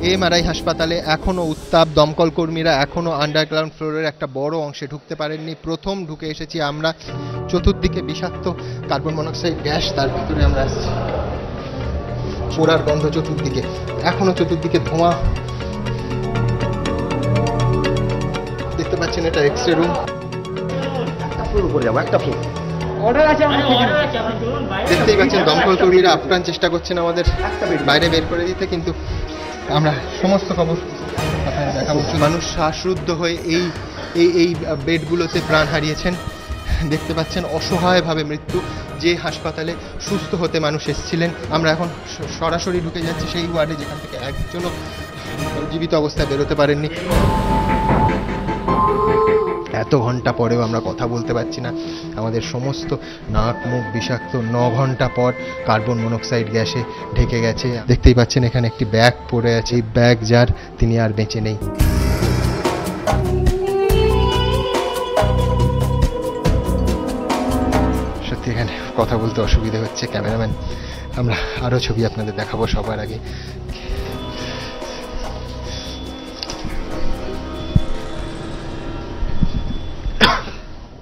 MRI হাসপাতালে এখনও উত্তাপ, দমকল কর্মীরা এখনও আন্ডারগ্রাউন্ড ফ্লোরের একটা বড় অংশে ঢুকতে পারেননি। প্রথম ঢুকে এসেছি আমরা, চতুর্দিকে বিষাক্ত কার্বন মনোক্সাইড গ্যাস, তার ভিতরে আমরা আসছি, পোড়ার গন্ধ চতুর্দিকে, এখনো চতুর্দিকে ধোঁয়া। দেখতে পাচ্ছেন এটা এক্স রে রুম, একটা ফ্লোর উপরে যাবো, একটা ফ্লোর। দেখতেই পাচ্ছেন দমকল কর্মীরা আপ্রাণ চেষ্টা করছেন আমাদের বাইরে বের করে দিতে, কিন্তু আমরা সমস্ত খবর দেখাবো। মানুষ শ্বাসরুদ্ধ হয়ে এই এই এই বেডগুলোতে প্রাণ হারিয়েছেন। দেখতে পাচ্ছেন অসহায়ভাবে মৃত্যু, যে হাসপাতালে সুস্থ হতে মানুষ এসেছিলেন। আমরা এখন সরাসরি ঢুকে যাচ্ছি সেই ওয়ার্ডে, যেখান থেকে একজনও জীবিত অবস্থায় বেরোতে পারেননি। এত ঘন্টা পরেও আমরা কথা বলতে পারছি না, আমাদের সমস্ত নাক মুখ বিষাক্ত। 9 ঘন্টা পর কার্বন মনোক্সাইড গ্যাসে ঢেকে গেছে। দেখতেই পাচ্ছেন এখানে একটি ব্যাগ পড়ে আছে, এই ব্যাগ যার, তিনি আর বেঁচে নেই। সত্যি এখানে কথা বলতে অসুবিধা হচ্ছে। ক্যামেরাম্যান, আমরা আরও ছবি আপনাদের দেখাবো সবার আগে।